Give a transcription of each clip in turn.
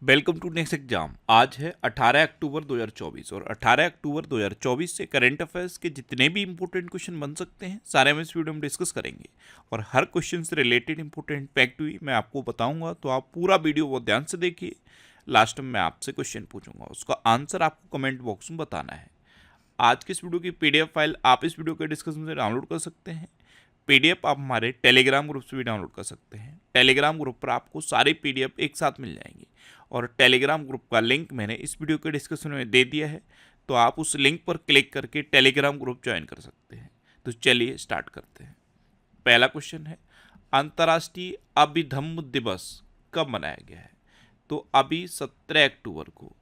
Welcome to next exam. आज है 18 अक्टूबर 2024 और 18 अक्टूबर 2024 से करंट अफेयर्स के जितने भी इंपॉर्टेंट क्वेश्चन बन सकते हैं सारे हम इस वीडियो में डिस्कस करेंगे। और हर क्वेश्चन से रिलेटेड इंपॉर्टेंट फैक्ट भी मैं आपको बताऊंगा, तो आप पूरा वीडियो बहुत ध्यान से देखिए। लास्ट में मैं आपसे क्वेश्चन पूछूंगा, उसका आंसर आपको कमेंट बॉक्स में बताना है। आज की इस वीडियो की पीडीएफ फाइल आप इस वीडियो के डिस्कशन से डाउनलोड कर सकते हैं। पीडीएफ आप हमारे टेलीग्राम ग्रुप से भी डाउनलोड कर सकते हैं। टेलीग्राम ग्रुप पर आपको सारी पीडीएफ एक साथ मिल जाएंगी और टेलीग्राम ग्रुप का लिंक मैंने इस वीडियो के डिस्क्रिप्शन में दे दिया है, तो आप उस लिंक पर क्लिक करके टेलीग्राम ग्रुप ज्वाइन कर सकते हैं। तो चलिए स्टार्ट करते हैं। पहला क्वेश्चन है, अंतर्राष्ट्रीय अभिधम्म दिवस कब मनाया गया है? तो अभी 17 अक्टूबर को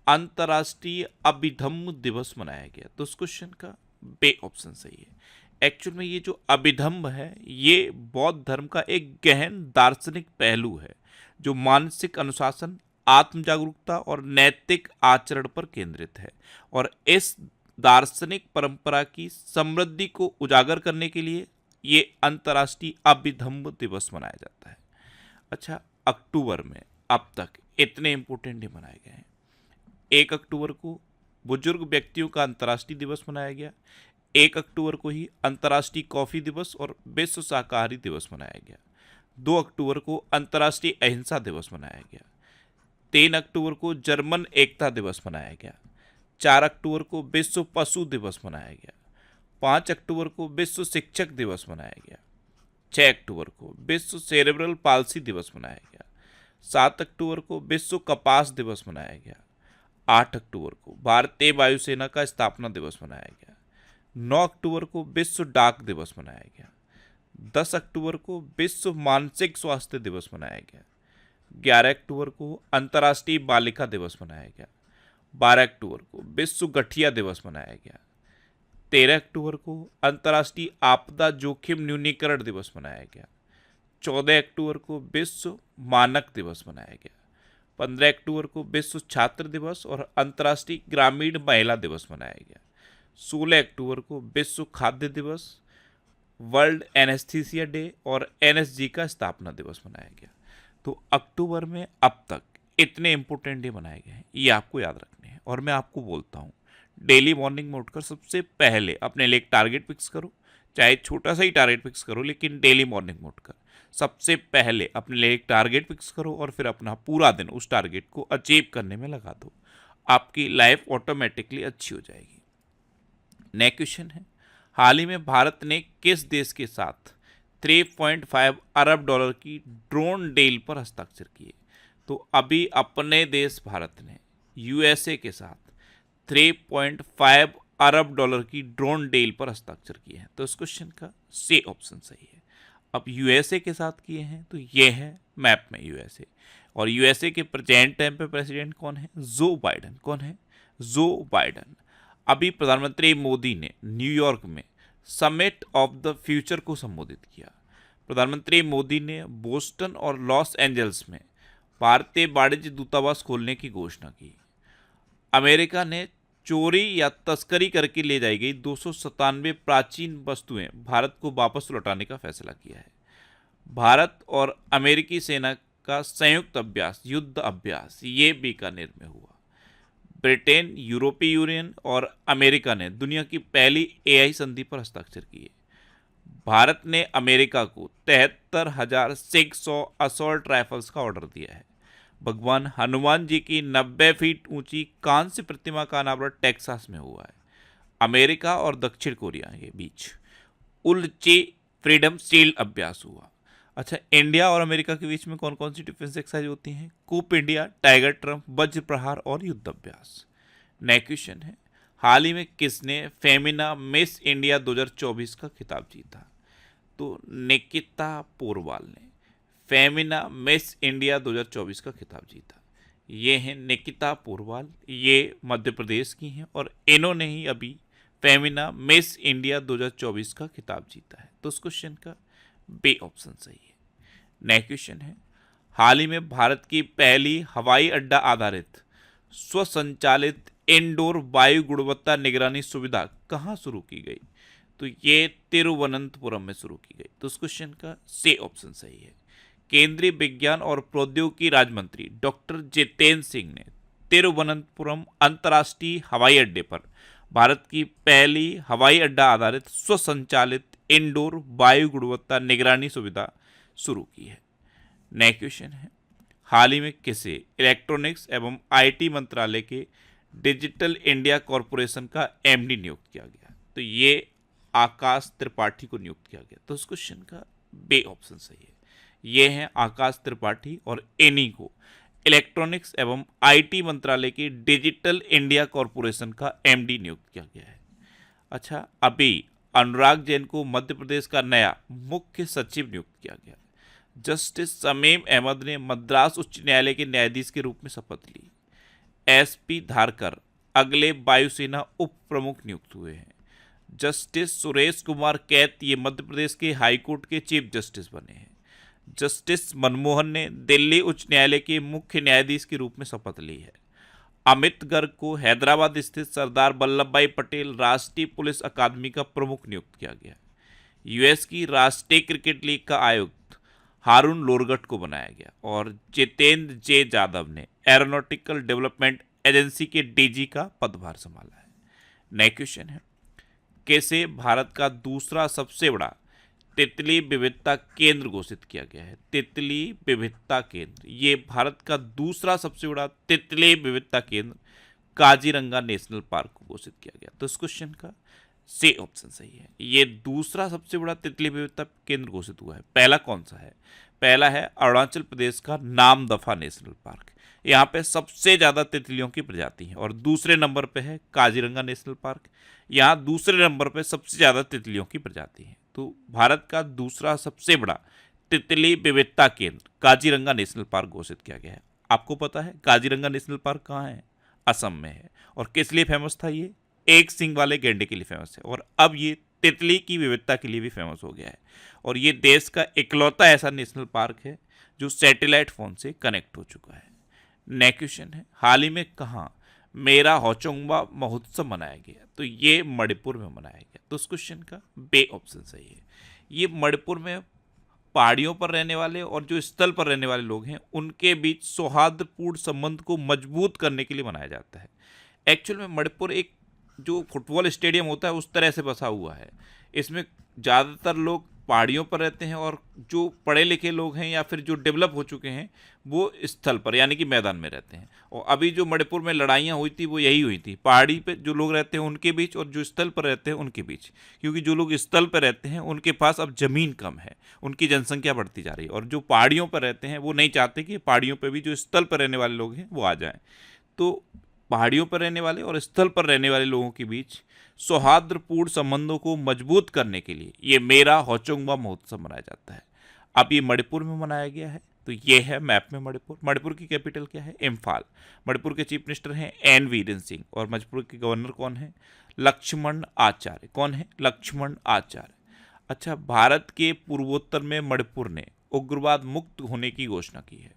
अंतर्राष्ट्रीय अभिधम्म दिवस मनाया गया। तो उस क्वेश्चन का बे ऑप्शन सही है। एक्चुअल में ये जो अभिधम्म है ये बौद्ध धर्म का एक गहन दार्शनिक पहलू है जो मानसिक अनुशासन, आत्म जागरूकता और नैतिक आचरण पर केंद्रित है। और इस दार्शनिक परंपरा की समृद्धि को उजागर करने के लिए ये अंतर्राष्ट्रीय अभिधम्म दिवस मनाया जाता है। अच्छा, अक्टूबर में अब तक इतने इंपॉर्टेंट डे मनाए गए हैं। 1 अक्टूबर को बुजुर्ग व्यक्तियों का अंतर्राष्ट्रीय दिवस मनाया गया। 1 अक्टूबर को ही अंतर्राष्ट्रीय कॉफी दिवस और विश्व शाकाहारी दिवस मनाया गया। 2 अक्टूबर को अंतर्राष्ट्रीय अहिंसा दिवस मनाया गया। 3 अक्टूबर को जर्मन एकता दिवस मनाया गया। 4 अक्टूबर को विश्व पशु दिवस मनाया गया। 5 अक्टूबर को विश्व शिक्षक दिवस मनाया गया। 6 अक्टूबर को विश्व सेरेब्रल पाल्सी दिवस मनाया गया। 7 अक्टूबर को विश्व कपास दिवस मनाया गया। 8 अक्टूबर को भारतीय वायुसेना का स्थापना दिवस मनाया गया। 9 अक्टूबर को विश्व डाक दिवस मनाया गया। 10 अक्टूबर को विश्व मानसिक स्वास्थ्य दिवस मनाया गया। 11 अक्टूबर को अंतर्राष्ट्रीय बालिका दिवस मनाया गया। 12 अक्टूबर को विश्व गठिया दिवस मनाया गया। 13 अक्टूबर को अंतर्राष्ट्रीय आपदा जोखिम न्यूनीकरण दिवस मनाया गया। 14 अक्टूबर को विश्व मानक दिवस मनाया गया। 15 अक्टूबर को विश्व छात्र दिवस और अंतर्राष्ट्रीय ग्रामीण महिला दिवस मनाया गया। 16 अक्टूबर को विश्व खाद्य दिवस, वर्ल्ड एनेस्थीसिया डे और एनएसजी का स्थापना दिवस मनाया गया। तो अक्टूबर में अब तक इतने इंपॉर्टेंट डे मनाए गए हैं, ये आपको याद रखने हैं। और मैं आपको बोलता हूँ, डेली मॉर्निंग में उठकर सबसे पहले अपने लिए एक टारगेट फिक्स करो, चाहे छोटा सा ही टारगेट फिक्स करो, लेकिन डेली मॉर्निंग में उठकर सबसे पहले अपने लिए एक टारगेट फिक्स करो और फिर अपना पूरा दिन उस टारगेट को अचीव करने में लगा दो। आपकी लाइफ ऑटोमेटिकली अच्छी हो जाएगी। नेक्स्ट क्वेश्चन है, हाल ही में भारत ने किस देश के साथ 3.5 अरब डॉलर की ड्रोन डील पर हस्ताक्षर किए? तो अभी अपने देश भारत ने यूएसए के साथ 3.5 अरब डॉलर की ड्रोन डील पर हस्ताक्षर किए हैं। तो इस क्वेश्चन का सी ऑप्शन सही है। अब यूएसए के साथ किए हैं तो ये है मैप में यूएसए। और यूएसए के प्रेजेंट टाइम पे प्रेसिडेंट कौन है? जो बाइडन। कौन है? जो बाइडन। अभी प्रधानमंत्री मोदी ने न्यूयॉर्क में समिट ऑफ द फ्यूचर को संबोधित किया। प्रधानमंत्री मोदी ने बोस्टन और लॉस एंजल्स में भारतीय वाणिज्य दूतावास खोलने की घोषणा की। अमेरिका ने चोरी या तस्करी करके ले जाई गई 297 प्राचीन वस्तुएं भारत को वापस लौटाने का फैसला किया है। भारत और अमेरिकी सेना का संयुक्त अभ्यास, युद्ध अभ्यास, ये बीकानेर में हुआ। ब्रिटेन, यूरोपीय यूनियन और अमेरिका ने दुनिया की पहली एआई संधि पर हस्ताक्षर किए। भारत ने अमेरिका को 73,600 असॉल्ट राइफल्स का ऑर्डर दिया है। भगवान हनुमान जी की 90 फीट ऊंची कांस्य प्रतिमा का अनावरण टेक्सास में हुआ है। अमेरिका और दक्षिण कोरिया के बीच उल्ची फ्रीडम शील्ड अभ्यास हुआ। अच्छा, इंडिया और अमेरिका के बीच में कौन कौन सी डिफेंस एक्सरसाइज होती हैं? कूप इंडिया, टाइगर ट्रम्प, वज्र प्रहार और युद्ध अभ्यास। नेक्स्ट क्वेश्चन है, हाल ही में किसने फेमिना मिस इंडिया 2024 का खिताब जीता? तो निकिता पोरवाल ने फेमिना मिस इंडिया 2024 का खिताब जीता। ये हैं निकिता पोरवाल, ये मध्य प्रदेश की हैं और इन्होंने ही अभी फेमिना मिस इंडिया 2024 का खिताब जीता है। तो उस क्वेश्चन का बी ऑप्शन सही है। नेक्स्ट क्वेश्चन है, हाल ही में भारत की पहली हवाई अड्डा आधारित स्वसंचालित इंडोर वायु गुणवत्ता निगरानी सुविधा कहाँ शुरू की गई? तो ये तिरुवनंतपुरम में शुरू की गई। तो उस क्वेश्चन का सी ऑप्शन सही है। केंद्रीय विज्ञान और प्रौद्योगिकी राज्य मंत्री डॉक्टर जितेंद्र सिंह ने तिरुवनंतपुरम अंतर्राष्ट्रीय हवाई अड्डे पर भारत की पहली हवाई अड्डा आधारित स्वसंचालित इंडोर वायु गुणवत्ता निगरानी सुविधा शुरू की है। नया क्वेश्चन है, हाल ही में किसे इलेक्ट्रॉनिक्स एवं आईटी मंत्रालय के डिजिटल इंडिया कॉरपोरेशन का एमडी नियुक्त किया गया? तो ये आकाश त्रिपाठी को नियुक्त किया गया। तो उस क्वेश्चन का बे ऑप्शन सही है। ये हैं आकाश त्रिपाठी और इन्हीं को इलेक्ट्रॉनिक्स एवं आईटी मंत्रालय के डिजिटल इंडिया कॉरपोरेशन का एमडी नियुक्त किया गया है। अच्छा, अभी अनुराग जैन को मध्य प्रदेश का नया मुख्य सचिव नियुक्त किया गया। जस्टिस शमीम अहमद ने मद्रास उच्च न्यायालय के न्यायाधीश के रूप में शपथ ली। एसपी धारकर अगले वायुसेना उप प्रमुख नियुक्त हुए हैं। जस्टिस सुरेश कुमार कैत ये मध्य प्रदेश के हाईकोर्ट के चीफ जस्टिस बने हैं। जस्टिस मनमोहन ने दिल्ली उच्च न्यायालय के मुख्य न्यायाधीश के रूप में शपथ ली है। अमित गर्ग को हैदराबाद स्थित सरदार वल्लभ भाई पटेल राष्ट्रीय पुलिस अकादमी का प्रमुख नियुक्त किया गया। यूएस की राष्ट्रीय क्रिकेट लीग का आयुक्त हारून लोरगट को बनाया गया। और जितेंद्र जे जाधव ने एरोनॉटिकल डेवलपमेंट एजेंसी के डीजी का पदभार संभाला है। नया क्वेश्चन है, कैसे भारत का दूसरा सबसे बड़ा तितली विविधता केंद्र घोषित किया गया है? तितली विविधता केंद्र, ये भारत का दूसरा सबसे बड़ा तितली विविधता केंद्र काजीरंगा नेशनल पार्क को घोषित किया गया। तो इस क्वेश्चन का सी ऑप्शन सही है। ये दूसरा सबसे बड़ा तितली विविधता केंद्र घोषित हुआ है। पहला कौन सा है? पहला है अरुणाचल प्रदेश का नामदफा नेशनल पार्क, यहाँ पे सबसे ज़्यादा तितलियों की प्रजाति है। और दूसरे नंबर पे है काजीरंगा नेशनल पार्क, यहाँ दूसरे नंबर पे सबसे ज़्यादा तितलियों की प्रजाति है। तो भारत का दूसरा सबसे बड़ा तितली विविधता केंद्र काजीरंगा नेशनल पार्क घोषित किया गया है। आपको पता है काजीरंगा नेशनल पार्क कहाँ है? असम में है। और किस लिए फेमस था? ये एक सींग वाले गैंडे के लिए फेमस है। और अब ये तितली की विविधता के लिए भी फेमस हो गया है। और ये देश का इकलौता ऐसा नेशनल पार्क है जो सैटेलाइट फोन से कनेक्ट हो चुका है। नेक्स्ट क्वेश्चन है, हाल ही में कहाँ मेरा होचोंगबा महोत्सव मनाया गया? तो ये मणिपुर में मनाया गया। तो उस क्वेश्चन का बे ऑप्शन सही है। ये मणिपुर में पहाड़ियों पर रहने वाले और जो स्थल पर रहने वाले लोग हैं उनके बीच सौहार्दपूर्ण संबंध को मजबूत करने के लिए मनाया जाता है। एक्चुअल में मणिपुर एक जो फुटबॉल स्टेडियम होता है उस तरह से बसा हुआ है। इसमें ज़्यादातर लोग पहाड़ियों पर रहते हैं और जो पढ़े लिखे लोग हैं या फिर जो डेवलप हो चुके हैं वो स्थल पर यानी कि मैदान में रहते हैं। और अभी जो मणिपुर में लड़ाइयाँ हुई थी वो यही हुई थी, पहाड़ी पे जो लोग रहते हैं उनके बीच और जो स्थल पर रहते हैं उनके बीच। क्योंकि जो लोग स्थल पर रहते हैं उनके पास अब ज़मीन कम है, उनकी जनसंख्या बढ़ती जा रही है। और जो पहाड़ियों पर रहते हैं वो नहीं चाहते कि पहाड़ियों पर भी जो स्थल पर रहने वाले लोग हैं वो आ जाएँ। तो पहाड़ियों पर रहने वाले और स्थल पर रहने वाले लोगों के बीच सौहार्दपूर्ण संबंधों को मजबूत करने के लिए ये मेरा होचोंगबा महोत्सव मनाया जाता है। अब ये मणिपुर में मनाया गया है। तो ये है मैप में मणिपुर। मणिपुर की कैपिटल क्या है? इम्फाल। मणिपुर के चीफ मिनिस्टर हैं एन वीरेन सिंह और मणिपुर के गवर्नर कौन है? लक्ष्मण आचार्य। कौन है? लक्ष्मण आचार्य। अच्छा, भारत के पूर्वोत्तर में मणिपुर ने उग्रवाद मुक्त होने की घोषणा की है।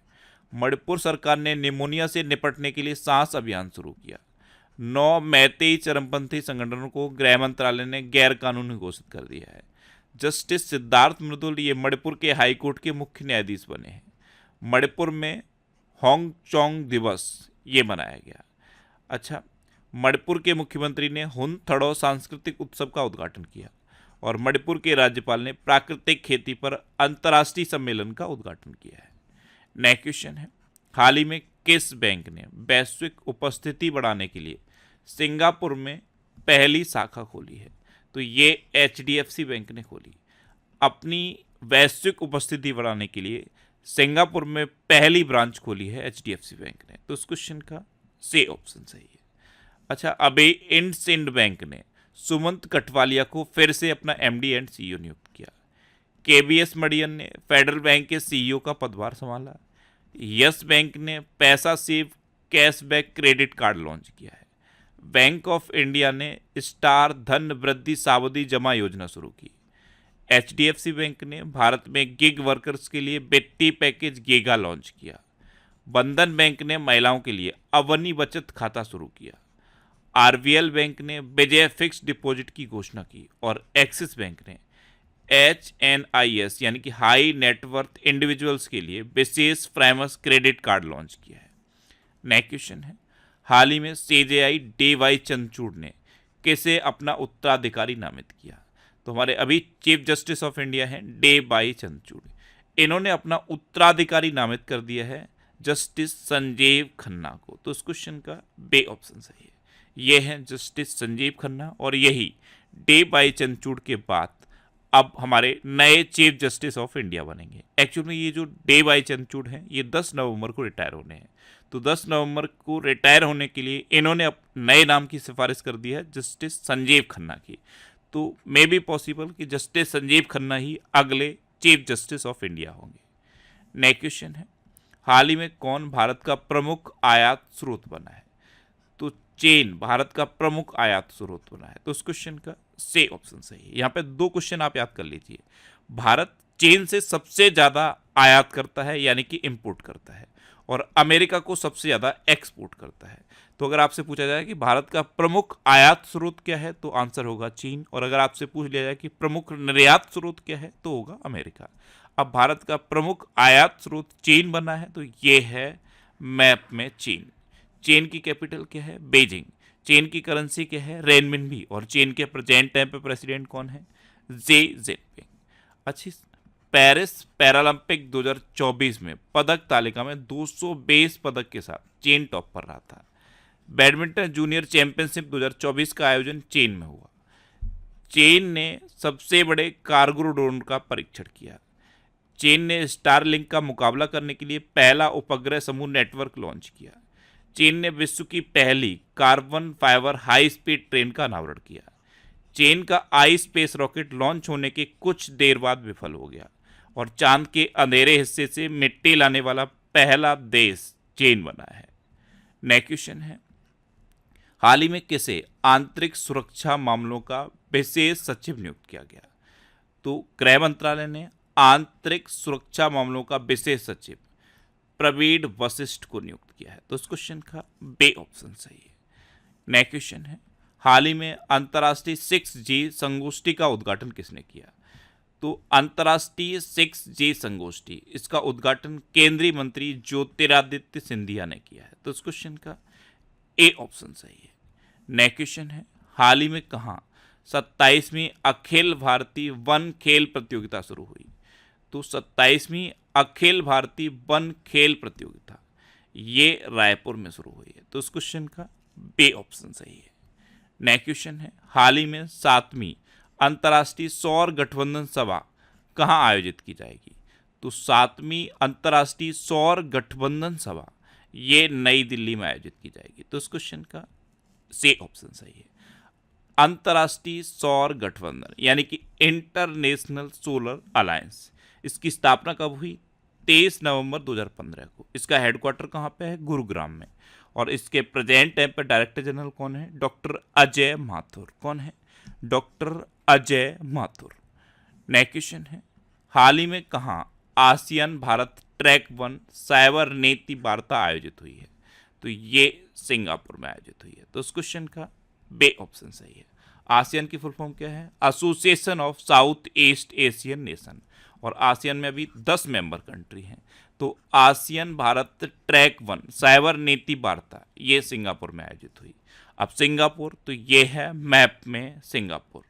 मणिपुर सरकार ने निमोनिया से निपटने के लिए सांस अभियान शुरू किया। 9 मैतेई चरमपंथी संगठनों को गृह मंत्रालय ने गैर कानूनी घोषित कर दिया है। जस्टिस सिद्धार्थ मृदुल ये मणिपुर के हाईकोर्ट के मुख्य न्यायाधीश बने हैं। मणिपुर में होंग चोंग दिवस ये मनाया गया। अच्छा, मणिपुर के मुख्यमंत्री ने हुन थड़ो सांस्कृतिक उत्सव का उद्घाटन किया। और मणिपुर के राज्यपाल ने प्राकृतिक खेती पर अंतर्राष्ट्रीय सम्मेलन का उद्घाटन किया है। नेक्स्ट क्वेश्चन है, हाल ही में किस बैंक ने वैश्विक उपस्थिति बढ़ाने के लिए सिंगापुर में पहली शाखा खोली है? तो ये HDFC बैंक ने खोली। अपनी वैश्विक उपस्थिति बढ़ाने के लिए सिंगापुर में पहली ब्रांच खोली है HDFC बैंक ने। तो इस क्वेश्चन का सी ऑप्शन सही है। अच्छा, अभी इंडसिंड बैंक ने सुमंत कटवालिया को फिर से अपना MD एंड CEO नियुक्त किया। KBS मडियन ने फेडरल बैंक के CEO का पदभार संभाला। यस बैंक ने पैसा save cashback credit card launch किया है। बैंक ऑफ इंडिया ने स्टार धन वृद्धि सावधि जमा योजना शुरू की। HDFC बैंक ने भारत में गिग वर्कर्स के लिए वित्तीय पैकेज गीगा लॉन्च किया। बंधन बैंक ने महिलाओं के लिए अवनी बचत खाता शुरू किया। RVL बैंक ने विजय फिक्स डिपॉजिट की घोषणा की। और एक्सिस बैंक ने HNIS यानी कि हाई नेटवर्थ इंडिविजुअल्स के लिए विशेष फ्रेमस क्रेडिट कार्ड लॉन्च किया है। नेक्स्ट क्वेश्चन है, हाल ही में CJI DY चंद्रचूड़ ने किसे अपना उत्तराधिकारी नामित किया? तो हमारे अभी चीफ जस्टिस ऑफ इंडिया हैं DY चंद्रचूड़, इन्होंने अपना उत्तराधिकारी नामित कर दिया है जस्टिस संजीव खन्ना को। तो इस क्वेश्चन का बे ऑप्शन सही है। ये हैं जस्टिस संजीव खन्ना और यही DY चंद्रचूड़ के बाद अब हमारे नए चीफ जस्टिस ऑफ इंडिया बनेंगे। एक्चुअली में ये जो DY चंद्रचूड़ हैं ये 10 नवंबर को रिटायर होने हैं, तो 10 नवंबर को रिटायर होने के लिए इन्होंने अब नए नाम की सिफारिश कर दी है जस्टिस संजीव खन्ना की। तो मे बी पॉसिबल कि जस्टिस संजीव खन्ना ही अगले चीफ जस्टिस ऑफ इंडिया होंगे। नेक्स्ट क्वेश्चन है, हाल ही में कौन भारत का प्रमुख आयात स्रोत बना है? तो चीन भारत का प्रमुख आयात स्रोत बना है। तो उस क्वेश्चन का से ऑप्शन सही है। यहाँ पे 2 क्वेश्चन आप याद कर लीजिए। भारत चीन से सबसे ज़्यादा आयात करता है यानी कि इंपोर्ट करता है, और अमेरिका को सबसे ज़्यादा एक्सपोर्ट करता है। तो अगर आपसे पूछा जाए कि भारत का प्रमुख आयात स्रोत क्या है, तो आंसर होगा चीन। और अगर आपसे पूछ लिया जाए कि प्रमुख निर्यात स्रोत क्या है, तो होगा अमेरिका। अब भारत का प्रमुख आयात स्रोत चीन बना है, तो ये है मैप में चीन। चीन की कैपिटल क्या है? बीजिंग। चीन की करेंसी क्या है? रेनमिनबी। और चीन के प्रेजेंट टाइम पे प्रेसिडेंट कौन है? Xi Jinping. अच्छी, पेरिस पैरालंपिक 2024 में पदक तालिका में 220 पदक के साथ चीन टॉप पर रहा था। बैडमिंटन जूनियर चैंपियनशिप 2024 का आयोजन चीन में हुआ। चीन ने सबसे बड़े कार्गो ड्रोन का परीक्षण किया। चीन ने स्टारलिंक का मुकाबला करने के लिए पहला उपग्रह समूह नेटवर्क लॉन्च किया। चीन ने विश्व की पहली carbon fibre high speed train का अनावरण किया। चीन का आई स्पेस रॉकेट लॉन्च होने के कुछ देर बाद विफल हो गया और चांद के अंधेरे हिस्से से मिट्टी लाने वाला पहला देश चीन बना है। नेक्स्ट क्वेश्चन है, हाल ही में किसे आंतरिक सुरक्षा मामलों का विशेष सचिव नियुक्त किया गया? तो गृह मंत्रालय ने आंतरिक सुरक्षा मामलों का विशेष सचिव प्रवीण वशिष्ठ को नियुक्त किया है। तो इस क्वेश्चन का बे ऑप्शन सही है। नेक्स्ट क्वेश्चन है, हाल ही में अंतर्राष्ट्रीय 6G संगोष्ठी का उद्घाटन किसने किया? तो अंतर्राष्ट्रीय 6G संगोष्ठी, इसका उद्घाटन केंद्रीय मंत्री ज्योतिरादित्य सिंधिया ने किया है। तो इस क्वेश्चन का ए ऑप्शन सही है। नेक्स्ट क्वेश्चन है, हाल ही में कहाँ 27वीं अखिल भारतीय वन खेल प्रतियोगिता शुरू हुई? तो 27वीं अखिल भारतीय वन खेल प्रतियोगिता ये रायपुर में शुरू हुई है। तो इस क्वेश्चन का बे ऑप्शन सही है। नेक्स्ट क्वेश्चन है, हाल ही में 7वीं अंतर्राष्ट्रीय सौर गठबंधन सभा कहाँ आयोजित की जाएगी? तो 7वीं अंतर्राष्ट्रीय सौर गठबंधन सभा ये नई दिल्ली में आयोजित की जाएगी। तो इस क्वेश्चन का से ऑप्शन सही है। अंतर्राष्ट्रीय सौर गठबंधन यानी कि इंटरनेशनल सोलर अलायंस, इसकी स्थापना कब हुई? 23 नवंबर 2015 को। इसका हेडक्वार्टर कहाँ पे है? गुरुग्राम में। और इसके प्रेजेंट टाइम पर डायरेक्टर जनरल कौन है? डॉक्टर अजय माथुर। कौन है? Doctor Ajay Mathur. Next question है, हाल ही में कहाँ आसियान भारत ट्रैक 1 साइबर नीति वार्ता आयोजित हुई है? तो ये सिंगापुर में आयोजित हुई है। तो इस क्वेश्चन का बे ऑप्शन सही है। आसियान की फुल फॉर्म क्या है? Association of south east Asian nation. और आसियान में अभी 10 मेंबर कंट्री हैं। तो आसियान भारत ट्रैक 1 साइबर नीति वार्ता ये सिंगापुर में आयोजित हुई। अब सिंगापुर, तो ये है मैप में सिंगापुर।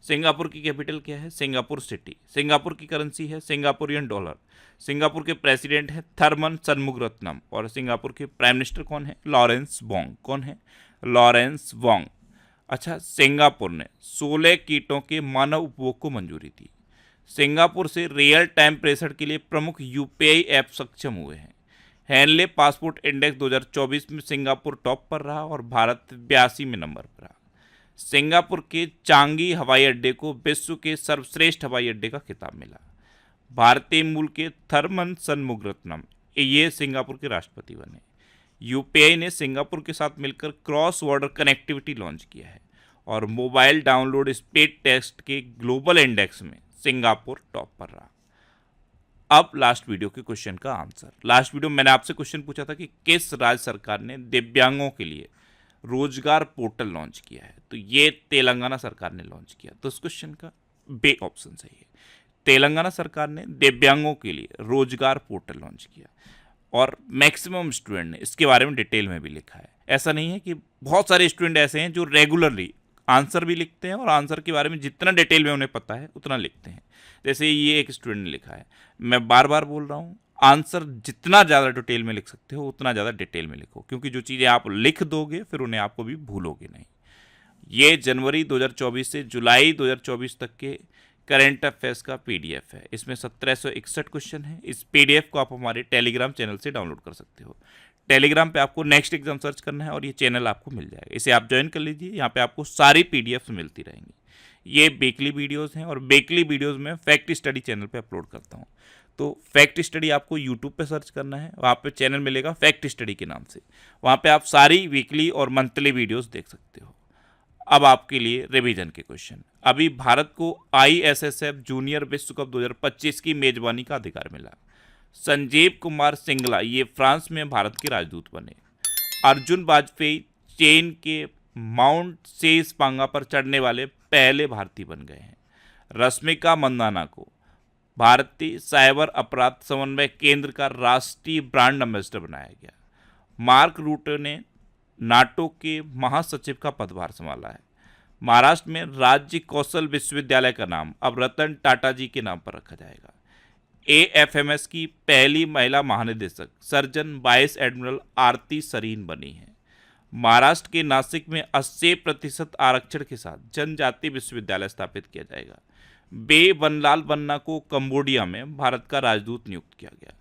सिंगापुर की कैपिटल क्या है? Singapore city. सिंगापुर की करेंसी है सिंगापुरियन डॉलर। सिंगापुर के प्रेसिडेंट है थरमन सनमुगरत्नम। और सिंगापुर के प्राइम मिनिस्टर कौन है? Lawrence Wong. कौन है? Lawrence Wong. अच्छा, सिंगापुर ने 16 कीटों के मानव उपभोग को मंजूरी दी। सिंगापुर से रियल टाइम प्रेषण के लिए प्रमुख यूपीआई ऐप सक्षम हुए हैं। हैनले पासपोर्ट इंडेक्स 2024 में सिंगापुर टॉप पर रहा और भारत 82वें नंबर पर रहा। सिंगापुर के चांगी हवाई अड्डे को विश्व के सर्वश्रेष्ठ हवाई अड्डे का खिताब मिला। भारतीय मूल के थरमन सनमुगरत्नम ये सिंगापुर के राष्ट्रपति बने। यूपीआई ने सिंगापुर के साथ मिलकर क्रॉस बॉर्डर कनेक्टिविटी लॉन्च किया है और मोबाइल डाउनलोड स्पीड टेस्ट के ग्लोबल इंडेक्स में सिंगापुर टॉप पर रहा। अब लास्ट वीडियो के क्वेश्चन का आंसर। लास्ट वीडियो मैंने आपसे क्वेश्चन पूछा था कि किस राज्य सरकार ने दिव्यांगों के लिए रोजगार पोर्टल लॉन्च किया है? तो ये तेलंगाना सरकार ने लॉन्च किया। तो इस क्वेश्चन का बे ऑप्शन सही है। तेलंगाना सरकार ने दिव्यांगों के लिए रोजगार पोर्टल लॉन्च किया और मैक्सिमम स्टूडेंट ने इसके बारे में डिटेल में भी लिखा है। ऐसा नहीं है कि बहुत सारे स्टूडेंट ऐसे हैं जो रेगुलरली आंसर भी लिखते हैं और आंसर के बारे में जितना डिटेल में उन्हें पता है उतना लिखते हैं। जैसे ये एक स्टूडेंट ने लिखा है, मैं बार बार बोल रहा हूँ, आंसर जितना ज़्यादा डिटेल में लिख सकते हो उतना ज़्यादा डिटेल में लिखो, क्योंकि जो चीज़ें आप लिख दोगे फिर उन्हें आपको भी भूलोगे नहीं। ये जनवरी 2024 से जुलाई 2024 तक के करंट अफेयर्स का पीडीएफ है। इसमें 1761 क्वेश्चन है। इस पीडीएफ को आप हमारे टेलीग्राम चैनल से डाउनलोड कर सकते हो। टेलीग्राम पे आपको नेक्स्ट एग्जाम सर्च करना है और ये चैनल आपको मिल जाएगा। इसे आप ज्वाइन कर लीजिए, यहाँ पे आपको सारी पीडीएफ मिलती रहेंगी। ये वीकली वीडियोज़ हैं और वीकली वीडियोज़ में फैक्ट स्टडी चैनल पे अपलोड करता हूँ। तो फैक्ट स्टडी आपको यूट्यूब पे सर्च करना है, वहाँ पे चैनल मिलेगा फैक्ट स्टडी के नाम से। वहाँ पे आप सारी वीकली और मंथली वीडियोज़ देख सकते हो। अब आपके लिए रिवीजन के क्वेश्चन। अभी भारत को ISSF जूनियर विश्व कप 2025 की मेजबानी का अधिकार मिला। संजीव कुमार सिंगला ये फ्रांस में भारत के राजदूत बने। अर्जुन वाजपेयी चीन के माउंट सेसपांगा पर चढ़ने वाले पहले भारतीय बन गए हैं। रश्मिका मंदाना को भारतीय साइबर अपराध समन्वय केंद्र का राष्ट्रीय ब्रांड एम्बेसडर बनाया गया। मार्क रूटे ने नाटो के महासचिव का पदभार संभाला है। महाराष्ट्र में राज्य कौशल विश्वविद्यालय का नाम अब रतन टाटा जी के नाम पर रखा जाएगा। AFMS की पहली महिला महानिदेशक सर्जन वाइस एडमिरल आरती सरीन बनी है। महाराष्ट्र के नासिक में 80% आरक्षण के साथ जनजाति विश्वविद्यालय स्थापित किया जाएगा। बे बनलाल बन्ना को कंबोडिया में भारत का राजदूत नियुक्त किया गया।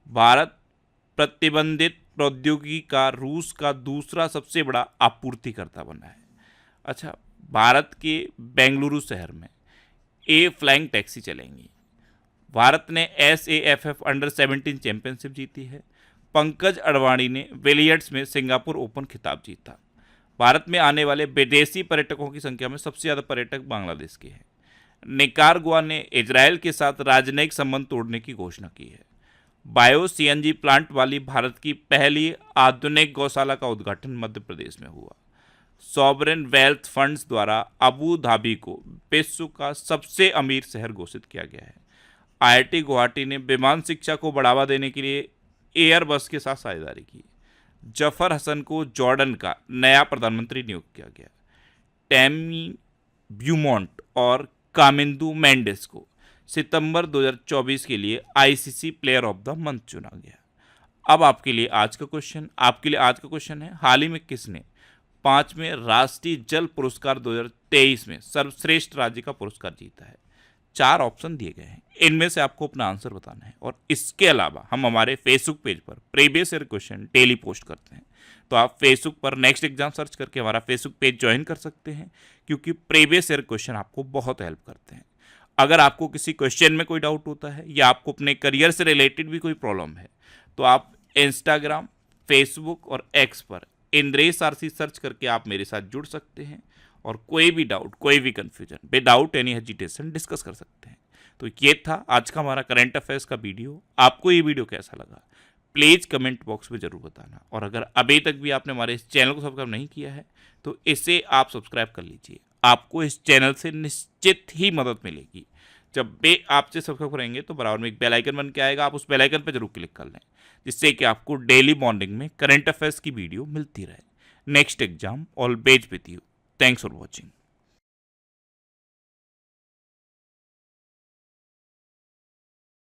भारत प्रतिबंधित प्रौद्योगिकी का रूस का दूसरा सबसे बड़ा आपूर्तिकर्ता बना है। अच्छा, भारत के बेंगलुरु शहर में फ्लाइंग टैक्सी चलेंगी। भारत ने SAFF अंडर 17 चैंपियनशिप जीती है। पंकज अडवाणी ने विलियर्ड्स में सिंगापुर ओपन खिताब जीता। भारत में आने वाले विदेशी पर्यटकों की संख्या में सबसे ज़्यादा पर्यटक बांग्लादेश के हैं। निकारागुआ ने इजरायल के साथ राजनयिक संबंध तोड़ने की घोषणा की है। बायो CNG प्लांट वाली भारत की पहली आधुनिक गौशाला का उद्घाटन मध्य प्रदेश में हुआ। सॉवरेन वेल्थ फंड्स द्वारा अबू धाबी को विश्व का सबसे अमीर शहर घोषित किया गया है। IIT गुवाहाटी ने विमान शिक्षा को बढ़ावा देने के लिए एयरबस के साथ साझेदारी की। जफर हसन को जॉर्डन का नया प्रधानमंत्री नियुक्त किया गया। टैमी ब्यूमॉन्ट और कामिंदू मेंडिस को सितंबर 2024 के लिए ICC player of the month चुना गया। अब आपके लिए आज का क्वेश्चन है, हाल ही में किसने 5वें राष्ट्रीय जल पुरस्कार 2023 में सर्वश्रेष्ठ राज्य का पुरस्कार जीता है? 4 ऑप्शन दिए गए हैं, इनमें से आपको अपना आंसर बताना है। और इसके अलावा हम हमारे फेसबुक पेज पर previous year question daily post करते हैं, तो आप फेसबुक पर नेक्स्ट एग्जाम सर्च करके हमारा फेसबुक पेज ज्वाइन कर सकते हैं, क्योंकि प्रीवियस ईयर क्वेश्चन आपको बहुत हेल्प करते हैं। अगर आपको किसी क्वेश्चन में कोई डाउट होता है या आपको अपने करियर से रिलेटेड भी कोई प्रॉब्लम है, तो आप इंस्टाग्राम, फेसबुक और X पर इंद्रेश RC सर्च करके आप मेरे साथ जुड़ सकते हैं और कोई भी डाउट, कोई भी confusion without any hesitation discuss कर सकते हैं। तो ये था आज का हमारा करंट अफेयर्स का वीडियो। आपको ये वीडियो कैसा लगा प्लीज़ कमेंट बॉक्स में ज़रूर बताना। और अगर अभी तक भी आपने हमारे इस चैनल को सब्सक्राइब नहीं किया है तो इसे आप सब्सक्राइब कर लीजिए। आपको इस चैनल से निश्चित ही मदद मिलेगी। जब वे आपसे सब्सक्राइब करेंगे तो बराबर में एक बेल आइकन बन के आएगा, आप उस बेल आइकन पर जरूर क्लिक कर लें, जिससे कि आपको डेली मॉर्निंग में करंट अफेयर्स की वीडियो मिलती रहे। Next exam always with you. Thanks for watching.